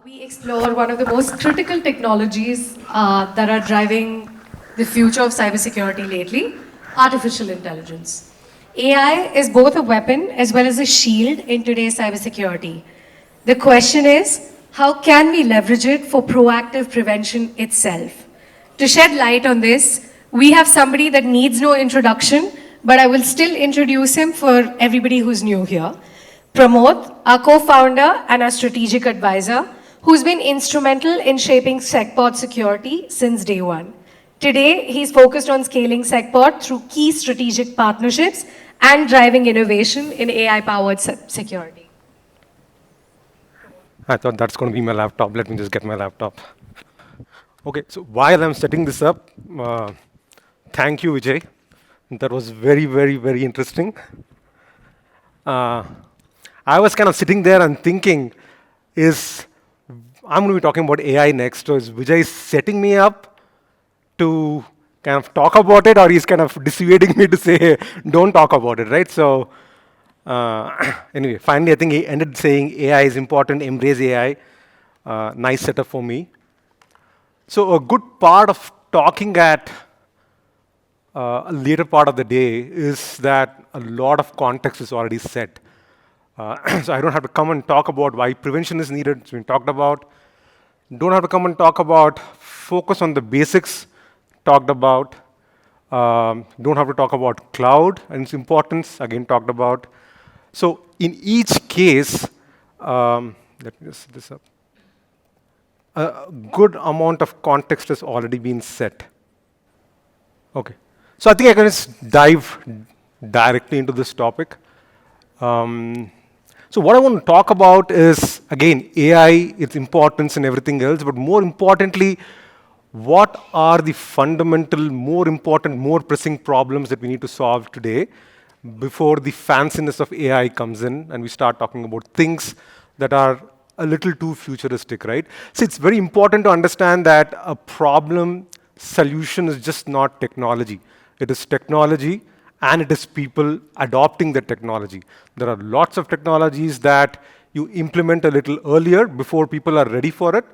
We explore one of the most critical technologies that are driving the future of cybersecurity lately, artificial intelligence. AI is both a weapon as well as a shield in today's cybersecurity. The question is, how can we leverage it for proactive prevention itself? To shed light on this, we have somebody that needs no introduction, but I will still introduce him for everybody who's new here. Pramod, our co-founder and our strategic advisor, who's been instrumental in shaping SecPod security since day one. Today, he's focused on scaling SecPod through key strategic partnerships and driving innovation in AI-powered security. I thought that's going to be my laptop. Let me just get my laptop. Okay, so while I'm setting this up, thank you, Vijay. That was very, very, very interesting. I was kind of sitting there and thinking, I'm going to be talking about AI next, so is Vijay setting me up to kind of talk about it, or he's kind of dissuading me to say, don't talk about it, right? So anyway, finally, I think he ended saying AI is important, embrace AI. Nice setup for me. So a good part of talking at a later part of the day is that a lot of context is already set. So I don't have to come and talk about why prevention is needed. It's been talked about. Don't have to come and talk about focus on the basics, talked about. Don't have to talk about cloud and its importance, again talked about. So in each case, let me just set this up. A good amount of context has already been set. Okay. So I think I can just dive directly into this topic. So what I want to talk about is, again, AI, its importance and everything else, but more importantly, what are the fundamental, more important, more pressing problems that we need to solve today before the fanciness of AI comes in and we start talking about things that are a little too futuristic, right? So it's very important to understand that a problem solution is just not technology. It is technology and it is people adopting the technology. There are lots of technologies that you implement a little earlier before people are ready for it,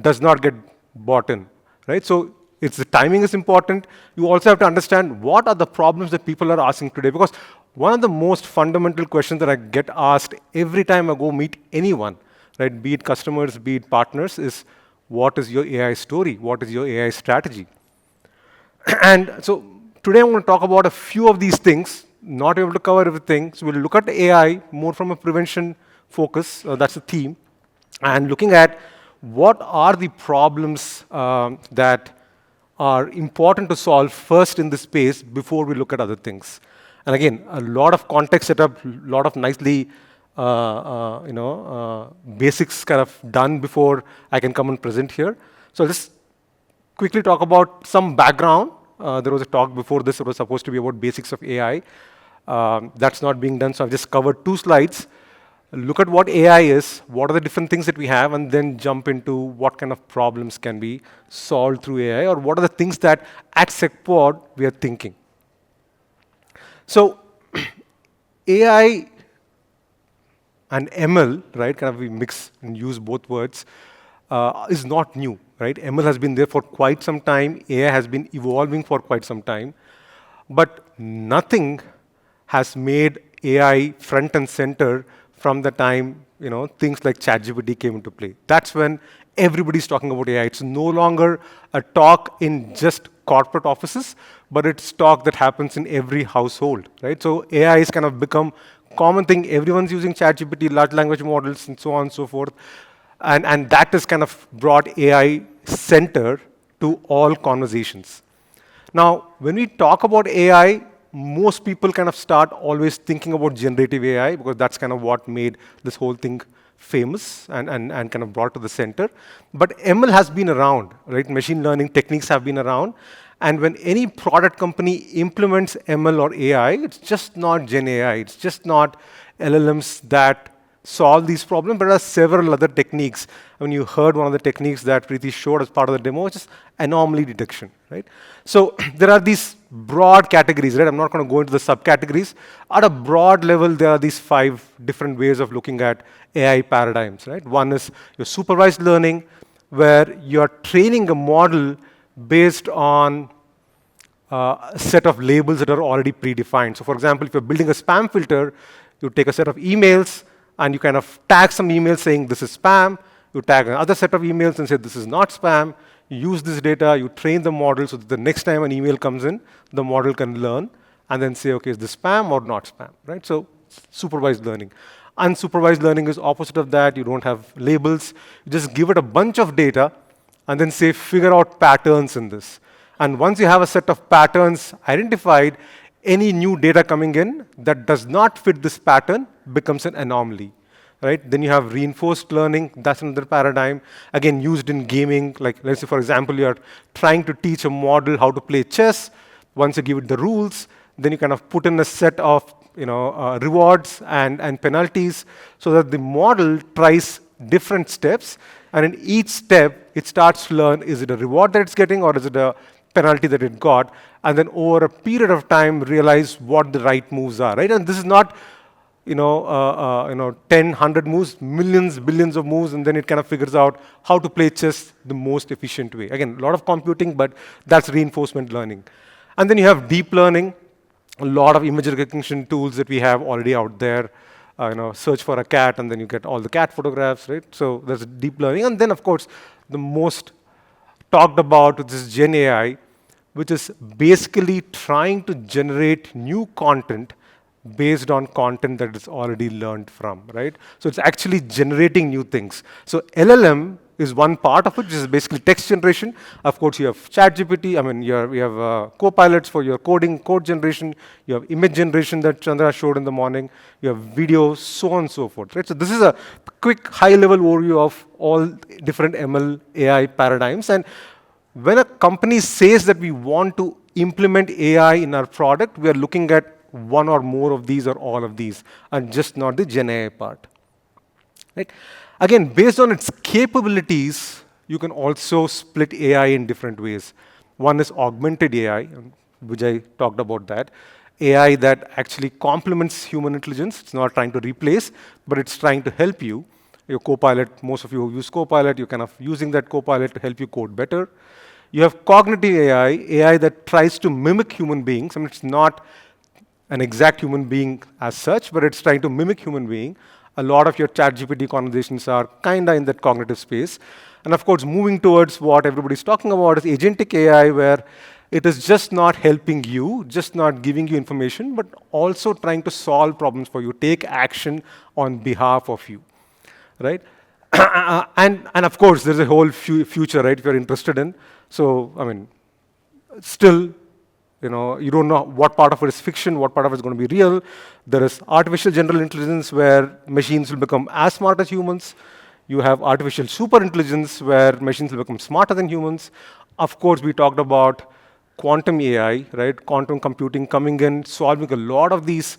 does not get bought in, right? So it's the timing is important. You also have to understand what are the problems that people are asking today, because one of the most fundamental questions that I get asked every time I go meet anyone, right, be it customers, be it partners, is what is your AI story? What is your AI strategy? And so today I'm going to talk about a few of these things, not able to cover everything. So we'll look at AI more from a prevention focus, that's the theme, and looking at what are the problems that are important to solve first in this space before we look at other things. And again, a lot of context setup, a lot of nicely basics kind of done before I can come and present here. So I'll just quickly talk about some background. There was a talk before this. It was supposed to be about basics of AI. That's not being done, so I've just covered 2 slides. Look at what AI is, what are the different things that we have, and then jump into what kind of problems can be solved through AI, or what are the things that at SecPod we are thinking. So AI and ML, right, kind of we mix and use both words, is not new, right? ML has been there for quite some time. AI has been evolving for quite some time. But nothing has made AI front and center from the time things like ChatGPT came into play. That's when everybody's talking about AI. It's no longer a talk in just corporate offices, but it's talk that happens in every household, right? So AI has kind of become common thing. Everyone's using ChatGPT, large language models, and so on and so forth. And that has kind of brought AI center to all conversations. Now, when we talk about AI, most people kind of start always thinking about generative AI, because that's kind of what made this whole thing famous and kind of brought to the center. But ML has been around, right? Machine learning techniques have been around. And when any product company implements ML or AI, it's just not Gen AI. It's just not LLMs that solve these problems, but there are several other techniques. I mean, you heard one of the techniques that Preeti showed as part of the demo, which is anomaly detection, right? So there are these broad categories, right? I'm not going to go into the subcategories. At a broad level, there are these 5 different ways of looking at AI paradigms, right? One is your supervised learning, where you're training a model based on a set of labels that are already predefined. So for example, if you're building a spam filter, you take a set of emails and you kind of tag some emails saying this is spam. You tag another set of emails and say this is not spam. You use this data, you train the model so that the next time an email comes in, the model can learn and then say, okay, is this spam or not spam, right? So supervised learning. Unsupervised learning is opposite of that. You don't have labels. You just give it a bunch of data and then say, figure out patterns in this. And once you have a set of patterns identified, any new data coming in that does not fit this pattern becomes an anomaly, right? Then you have reinforced learning. That's another paradigm, again, used in gaming. Like, let's say, for example, you're trying to teach a model how to play chess. Once you give it the rules, then you kind of put in a set of rewards and penalties so that the model tries different steps. And in each step, it starts to learn, is it a reward that it's getting or is it a penalty that it got? And then over a period of time, realize what the right moves are, right? And this is not 10, 100 moves, millions, billions of moves, and then it kind of figures out how to play chess the most efficient way. Again, a lot of computing, but that's reinforcement learning. And then you have deep learning, a lot of image recognition tools that we have already out there. Search for a cat, and then you get all the cat photographs, right? So there's deep learning. And then, of course, the most talked about this Gen AI, which is basically trying to generate new content based on content that it's already learned from, right? So it's actually generating new things. So LLM is one part of it, which is basically text generation. Of course, you have ChatGPT. I mean, you have co-pilots for your code generation. You have image generation that Chandra showed in the morning. You have video, so on and so forth, right? So this is a quick, high-level overview of all different ML AI paradigms. And when a company says that we want to implement AI in our product, we are looking at one or more of these or all of these, and just not the Gen AI part. Right? Again, based on its capabilities, you can also split AI in different ways. One is augmented AI, Vijay talked about that. AI that actually complements human intelligence. It's not trying to replace, but it's trying to help you. Your Copilot, most of you who use Copilot, you're kind of using that Copilot to help you code better. You have cognitive AI, AI that tries to mimic human beings. I mean, it's not an exact human being as such, but it's trying to mimic human being. A lot of your ChatGPT conversations are kind of in that cognitive space. And of course, moving towards what everybody's talking about is agentic AI, where it is just not helping you, just not giving you information, but also trying to solve problems for you, take action on behalf of you, right? and of course, there's a whole future, right, if you're interested in. So, I mean, still, you don't know what part of it is fiction, what part of it is going to be real. There is artificial general intelligence where machines will become as smart as humans. You have artificial super intelligence where machines will become smarter than humans. Of course, we talked about quantum AI, right? Quantum computing coming in, solving a lot of these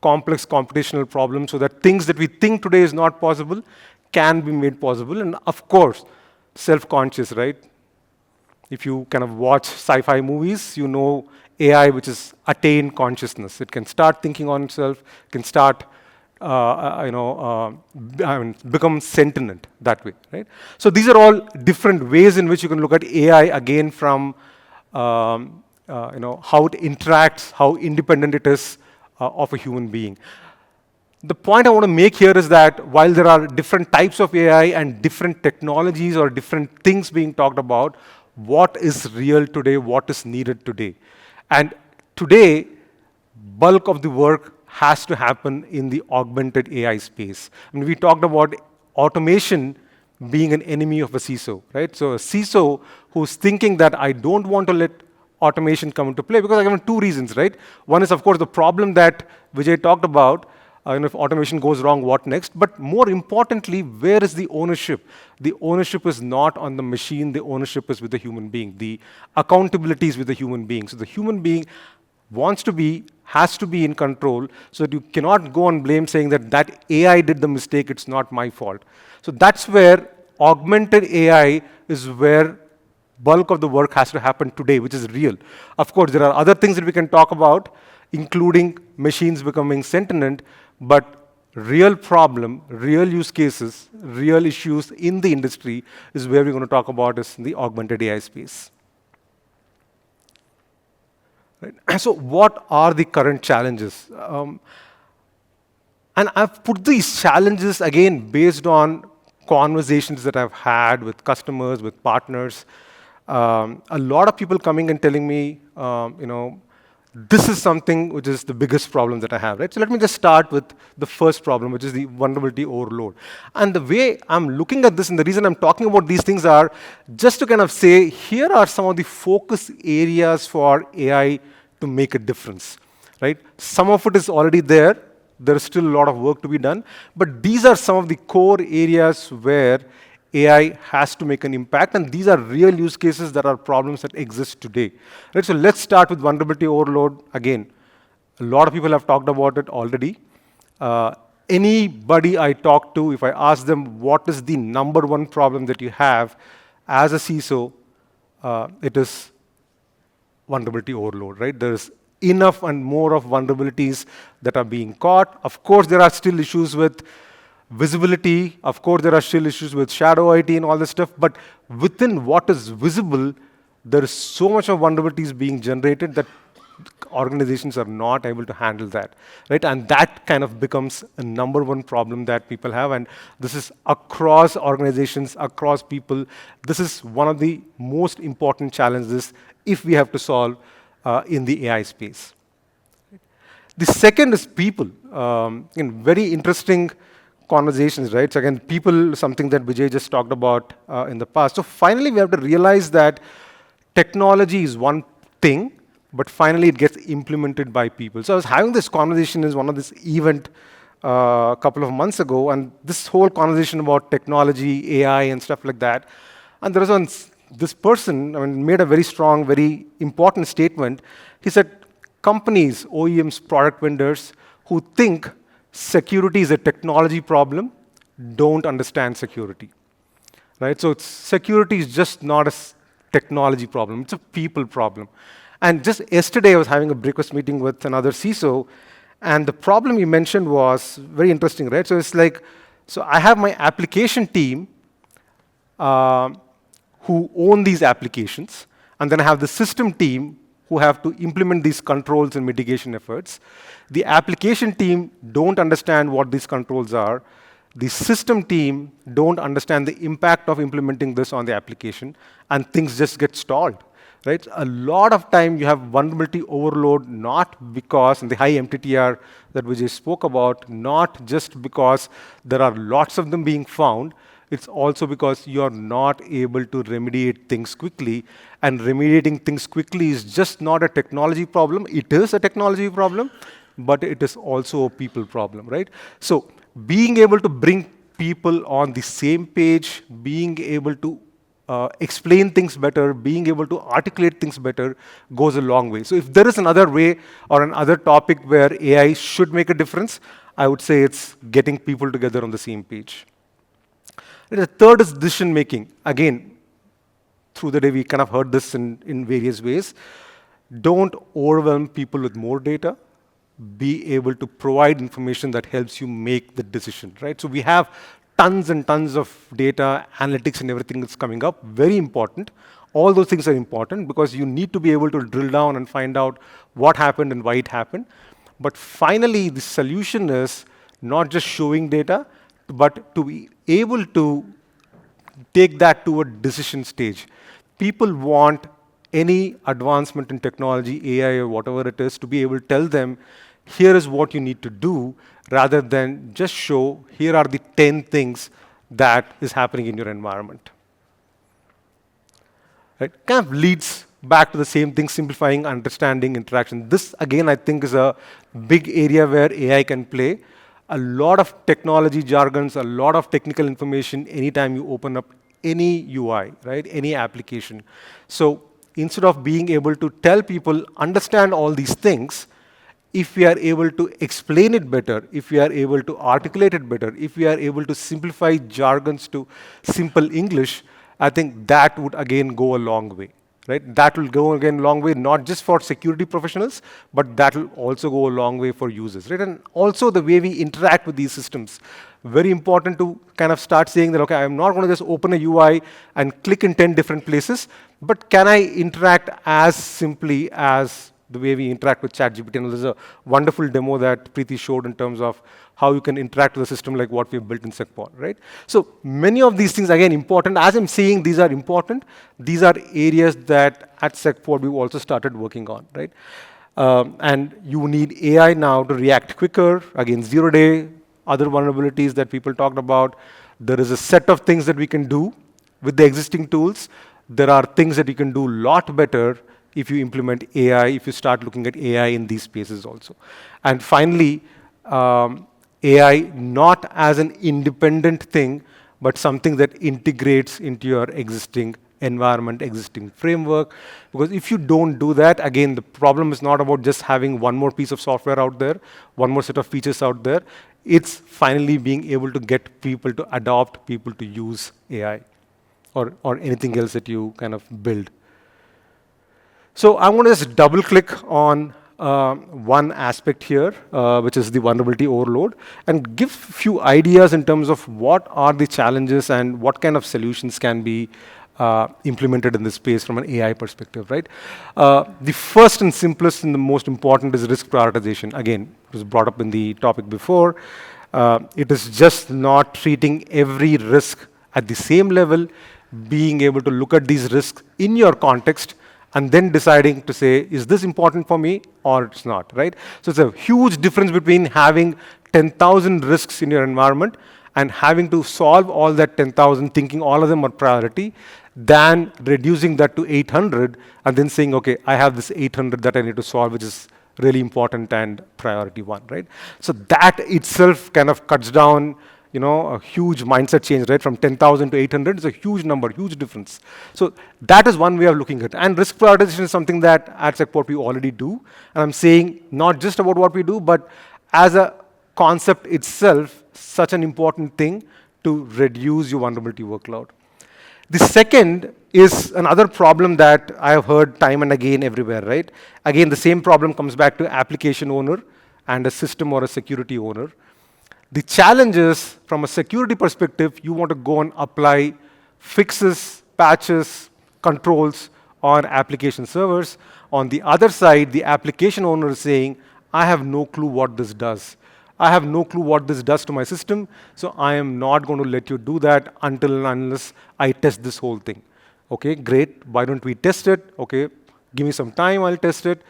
complex computational problems so that things that we think today is not possible can be made possible. And of course, self-conscious, right? If you kind of watch sci-fi movies, you know AI, which is attained consciousness. It can start thinking on itself, can start, become sentient that way, right? So these are all different ways in which you can look at AI, again, from how it interacts, how independent it is of a human being. The point I want to make here is that while there are different types of AI and different technologies or different things being talked about, what is real today, what is needed today. And today, bulk of the work has to happen in the augmented AI space. I mean, we talked about automation being an enemy of a CISO, right? So a CISO who's thinking that I don't want to let automation come into play, because I have 2 reasons, right? One is, of course, the problem that Vijay talked about. If automation goes wrong, what next? But more importantly, where is the ownership? The ownership is not on the machine. The ownership is with the human being. The accountability is with the human being. So the human being wants to be has to be in control, so that you cannot go and blame saying that that AI did the mistake, it's not my fault. So that's where augmented AI is where bulk of the work has to happen today, which is real. Of course, there are other things that we can talk about, including machines becoming sentient, but real problem, real use cases, real issues in the industry is where we're going to talk about is in the augmented AI space. Right? So what are the current challenges? And I've put these challenges, again, based on conversations that I've had with customers, with partners. A lot of people coming and telling me, this is something which is the biggest problem that I have, right? So let me just start with the first problem, which is the vulnerability overload. And the way I'm looking at this, and the reason I'm talking about these things are just to kind of say, here are some of the focus areas for AI to make a difference, right? Some of it is already there. There is still a lot of work to be done. But these are some of the core areas where AI has to make an impact, and these are real use cases that are problems that exist today. Right, so let's start with vulnerability overload. Again, a lot of people have talked about it already. Anybody I talk to, if I ask them what is the number one problem that you have as a CISO, it is vulnerability overload, right? There's enough and more of vulnerabilities that are being caught. Of course, there are still issues with visibility. Of course, there are still issues with shadow IT and all this stuff, but within what is visible, there is so much of vulnerabilities being generated that organizations are not able to handle that, right? And that kind of becomes a number one problem that people have, and this is across organizations, across people. This is one of the most important challenges if we have to solve in the AI space. The second is people. In very interesting conversations, right? So again, people, something that Vijay just talked about in the past. So finally, we have to realize that technology is one thing, but finally it gets implemented by people. So I was having this conversation in one of this event a couple of months ago, and this whole conversation about technology, AI, and stuff like that. And there was this person, made a very strong, very important statement. He said, companies, OEMs, product vendors who think security is a technology problem don't understand security, right? So security is just not a technology problem, it's a people problem. And just yesterday, I was having a breakfast meeting with another CISO, and the problem he mentioned was very interesting, right? So it's like, so I have my application team who own these applications, and then I have the system team who have to implement these controls and mitigation efforts. The application team don't understand what these controls are. The system team don't understand the impact of implementing this on the application, and things just get stalled, right? A lot of time you have vulnerability overload, not because, and the high MTTR that Vijay spoke about, not just because there are lots of them being found, it's also because you're not able to remediate things quickly. And remediating things quickly is just not a technology problem. It is a technology problem, but it is also a people problem, right? So being able to bring people on the same page, being able to explain things better, being able to articulate things better goes a long way. So if there is another way or another topic where AI should make a difference, I would say it's getting people together on the same page. The third is decision making. Again, through the day, we kind of heard this in various ways. Don't overwhelm people with more data. Be able to provide information that helps you make the decision, right? So we have tons and tons of data, analytics, and everything that's coming up. Very important. All those things are important because you need to be able to drill down and find out what happened and why it happened. But finally, the solution is not just showing data, but to be able to take that to a decision stage. People want any advancement in technology, AI or whatever it is, to be able to tell them, here is what you need to do, rather than just show, here are the 10 things that is happening in your environment. Right? Kind of leads back to the same thing, simplifying, understanding, interaction. This, again, I think is a big area where AI can play. A lot of technology jargons, a lot of technical information anytime you open up any UI, right? Any application. So instead of being able to tell people, understand all these things, if we are able to explain it better, if we are able to articulate it better, if we are able to simplify jargons to simple English, I think that would again go a long way, right? That will go again a long way, not just for security professionals, but that will also go a long way for users, right? And also the way we interact with these systems. Very important to kind of start saying that, okay, I'm not going to just open a UI and click in 10 different places, but can I interact as simply as the way we interact with ChatGPT? And there's a wonderful demo that Preeti showed in terms of how you can interact with a system like what we've built in SecPod, right? So many of these things, again, important. As I'm saying, these are important. These are areas that at SecPod we've also started working on, right? And you need AI now to react quicker, again, zero-day, other vulnerabilities that people talked about. There is a set of things that we can do with the existing tools. There are things that you can do a lot better if you implement AI, if you start looking at AI in these spaces also. And finally, AI not as an independent thing, but something that integrates into your existing environment, existing framework. Because if you don't do that, again, the problem is not about just having one more piece of software out there, one more set of features out there. It's finally being able to get people to adopt, people to use AI or anything else that you kind of build. So I want to just double click on one aspect here, which is the vulnerability overload, and give a few ideas in terms of what are the challenges and what kind of solutions can be implemented in this space from an AI perspective, right? The first and simplest and the most important is risk prioritization. Again, it was brought up in the topic before. It is just not treating every risk at the same level, being able to look at these risks in your context, and then deciding to say, is this important for me or it's not, right? So it's a huge difference between having 10,000 risks in your environment and having to solve all that 10,000, thinking all of them are priority, than reducing that to 800 and then saying, okay, I have this 800 that I need to solve, which is really important and priority one, right? So that itself kind of cuts down a huge mindset change, right? From 10,000 to 800 is a huge number, huge difference. So that is one way of looking at it. And risk prioritization is something that at SecPod we already do. And I'm saying not just about what we do, but as a concept itself, such an important thing to reduce your vulnerability workload. The second is another problem that I have heard time and again everywhere, right? Again, the same problem comes back to application owner and a system or a security owner. The challenge is, from a security perspective, you want to go and apply fixes, patches, controls on application servers. On the other side, the application owner is saying, I have no clue what this does. I have no clue what this does to my system, so I am not going to let you do that until and unless I test this whole thing. Okay, great. Why don't we test it? Okay, give me some time, I'll test it.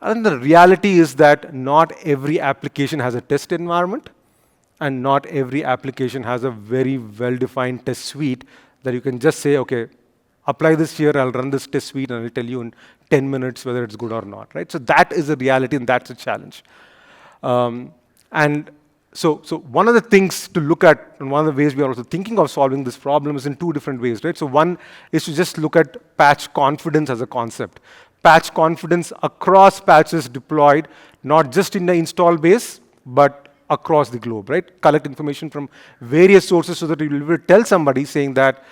And the reality is that not every application has a test environment, and not every application has a very well-defined test suite that you can just say, okay, apply this here, I'll run this test suite, and I'll tell you in 10 minutes whether it's good or not, right? So that is a reality, and that's a challenge. And so one of the things to look at, and one of the ways we are also thinking of solving this problem is in two different ways, right? So one is to just look at patch confidence as a concept. Patch confidence across patches deployed, not just in the install base, but across the globe, right? Collect information from various sources so that you will tell somebody saying that,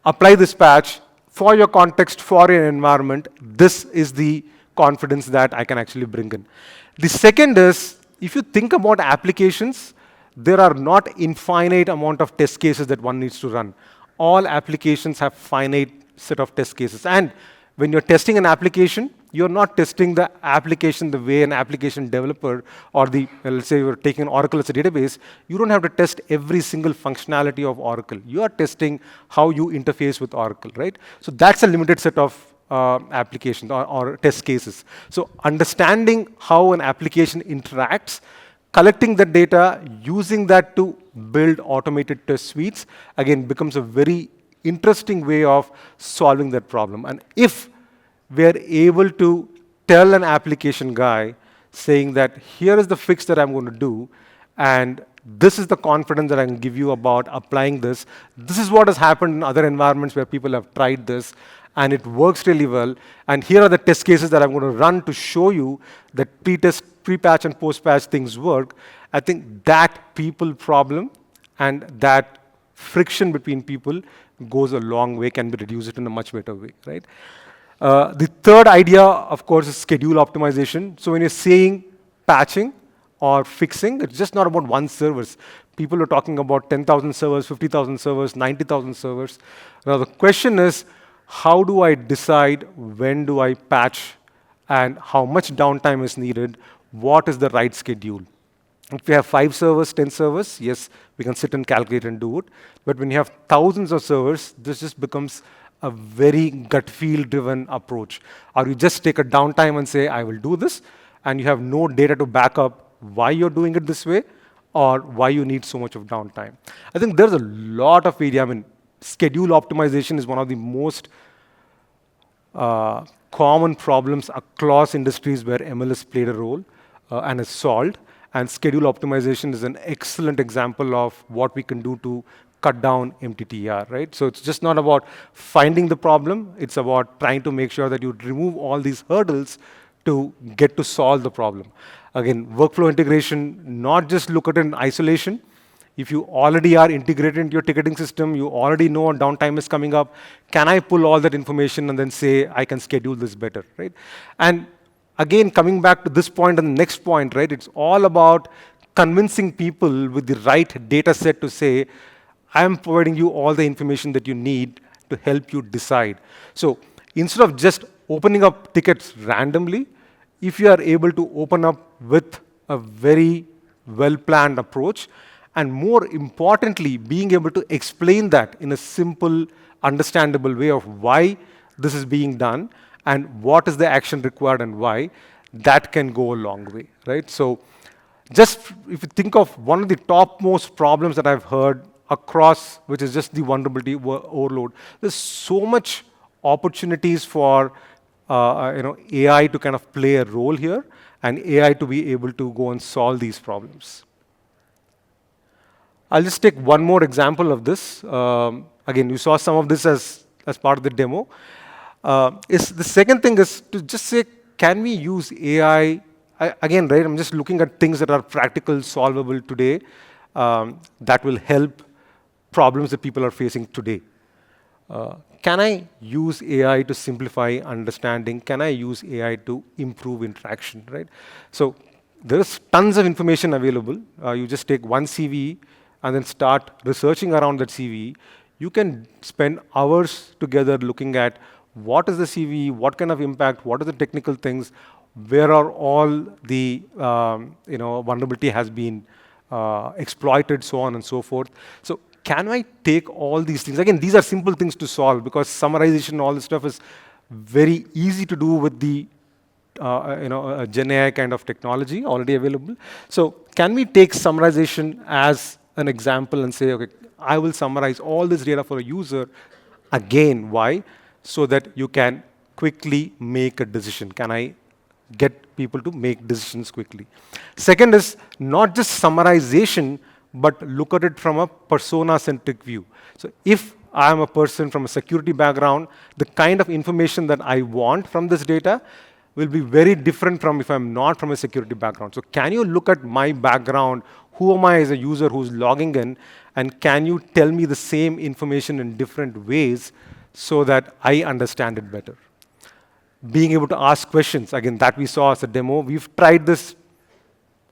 apply this patch for your context, for your environment. This is the confidence that I can actually bring in. The second is, if you think about applications, there are not infinite amount of test cases that one needs to run. All applications have finite set of test cases. And when you're testing an application, you're not testing the application the way an application developer or let's say you're taking Oracle as a database, you don't have to test every single functionality of Oracle. You are testing how you interface with Oracle, right? So that's a limited set of applications or test cases. So understanding how an application interacts, collecting the data, using that to build automated test suites, again, becomes a very interesting way of solving that problem. And if we're able to tell an application guy saying that here is the fix that I'm going to do, and this is the confidence that I can give you about applying this. This is what has happened in other environments where people have tried this, and it works really well. And here are the test cases that I'm going to run to show you that pre-test, pre-patch, and post-patch things work. I think that people problem and that friction between people goes a long way, can be reduced in a much better way, right? The third idea, of course, is schedule optimization. So when you're saying patching or fixing, it's just not about one servers. People are talking about 10,000 servers, 50,000 servers, 90,000 servers. Now the question is, how do I decide when do I patch and how much downtime is needed? What is the right schedule? If we have 5 servers, 10 servers, yes, we can sit and calculate and do it. But when you have thousands of servers, this just becomes a very gut feel driven approach. Or you just take a downtime and say, I will do this, and you have no data to back up why you're doing it this way or why you need so much of downtime. I think there's a lot of area. I mean, schedule optimization is one of the most common problems across industries where ML has played a role and is solved. And schedule optimization is an excellent example of what we can do to cut down MTTR, right? So it's just not about finding the problem, it's about trying to make sure that you remove all these hurdles to get to solve the problem. Again, workflow integration, not just look at it in isolation. If you already are integrated into your ticketing system, you already know downtime is coming up, can I pull all that information and then say, I can schedule this better, right? And again, coming back to this point and the next point, right? It's all about convincing people with the right data set to say, I am providing you all the information that you need to help you decide. So instead of just opening up tickets randomly, if you are able to open up with a very well-planned approach, and more importantly, being able to explain that in a simple, understandable way of why this is being done, and what is the action required and why, that can go a long way, right? So just if you think of one of the topmost problems that I've heard across, which is just the vulnerability overload, there's so much opportunities for AI to kind of play a role here, and AI to be able to go and solve these problems. I'll just take one more example of this. Again, you saw some of this as part of the demo. The second thing is to just say, can we use AI? Again, right, I'm just looking at things that are practical, solvable today, that will help problems that people are facing today. Can I use AI to simplify understanding? Can I use AI to improve interaction, right? So there's tons of information available. You just take one CV and then start researching around that CV. You can spend hours together looking at what is the CV, what kind of impact, what are the technical things, where are all the vulnerability has been exploited, so on and so forth. So can I take all these things? Again, these are simple things to solve because summarization and all this stuff is very easy to do with the Gen AI kind of technology already available. So can we take summarization as an example and say, okay, I will summarize all this data for a user. Again, why? So that you can quickly make a decision. Can I get people to make decisions quickly? Second is not just summarization, but look at it from a persona-centric view. So if I am a person from a security background, the kind of information that I want from this data will be very different from if I'm not from a security background. So can you look at my background? Who am I as a user who's logging in? And can you tell me the same information in different ways so that I understand it better? Being able to ask questions, again, that we saw as a demo. We've tried this.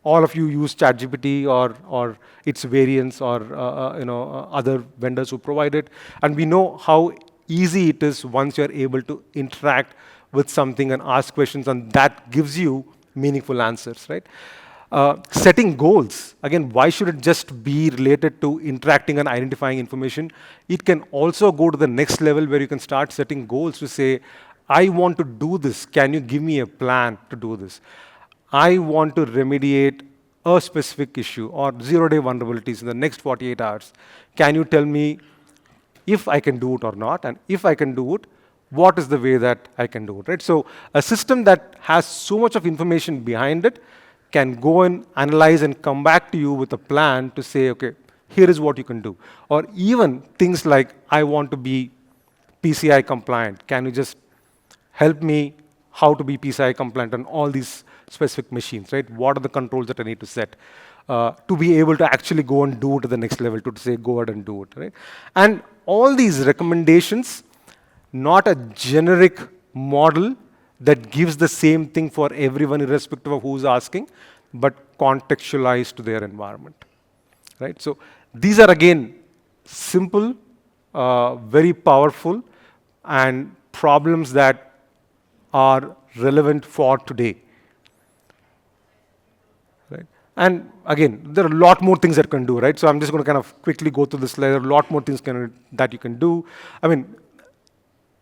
All of you use ChatGPT or its variants or other vendors who provide it. And we know how easy it is once you're able to interact with something and ask questions, and that gives you meaningful answers, right? Setting goals. Again, why should it just be related to interacting and identifying information? It can also go to the next level where you can start setting goals to say, I want to do this. Can you give me a plan to do this? I want to remediate a specific issue or zero-day vulnerabilities in the next 48 hours. Can you tell me if I can do it or not? And if I can do it, what is the way that I can do it, right? So a system that has so much of information behind it can go and analyze and come back to you with a plan to say, okay, here is what you can do. Or even things like, I want to be PCI compliant? Can you just help me how to be PCI compliant on all these specific machines, right? What are the controls that I need to set to be able to actually go and do it to the next level, to say, go ahead and do it, right? And all these recommendations, not a generic model that gives the same thing for everyone, irrespective of who's asking, but contextualized to their environment, right? So these are, again, simple, very powerful, and problems that are relevant for today, right? And again, there are a lot more things that you can do, right? So I'm just going to kind of quickly go through this slide. There are a lot more things that you can do. I mean,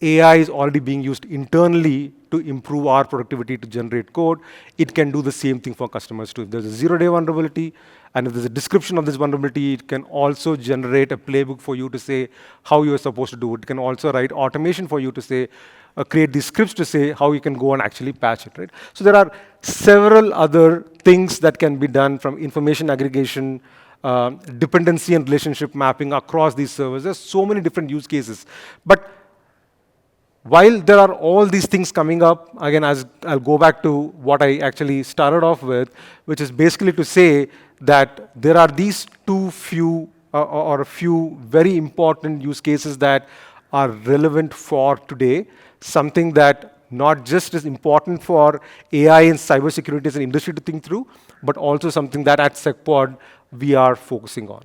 AI is already being used internally to improve our productivity to generate code. It can do the same thing for customers too. If there's a zero-day vulnerability, and if there's a description of this vulnerability, it can also generate a playbook for you to say how you're supposed to do it. It can also write automation for you to say, create these scripts to say how you can go and actually patch it, right? So there are several other things that can be done, from information aggregation, dependency and relationship mapping across these servers. There's so many different use cases. But while there are all these things coming up, again, as I'll go back to what I actually started off with, which is basically to say that there are these or a few very important use cases that are relevant for today, something that not just is important for AI and cybersecurity as an industry to think through, but also something that at SecPod we are focusing on.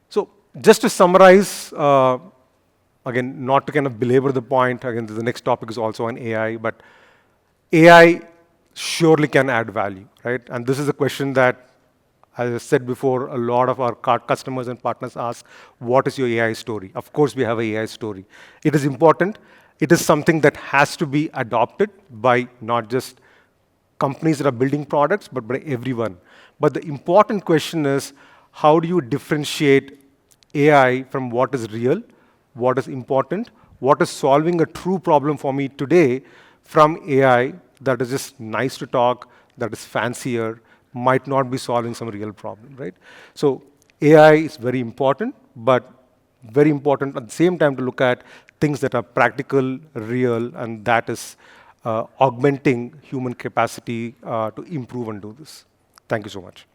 So just to summarize, again, not to kind of belabor the point, again, the next topic is also on AI, but AI surely can add value, right? And this is a question that, as I said before, a lot of our customers and partners ask, what is your AI story? Of course, we have an AI story. It is important. It is something that has to be adopted by not just companies that are building products, but by everyone. But the important question is, how do you differentiate AI from what is real, what is important, what is solving a true problem for me today, from AI that is just nice to talk, that is fancier, might not be solving some real problem, right? So AI is very important, but very important at the same time to look at things that are practical, real, and that is augmenting human capacity to improve and do this. Thank you so much.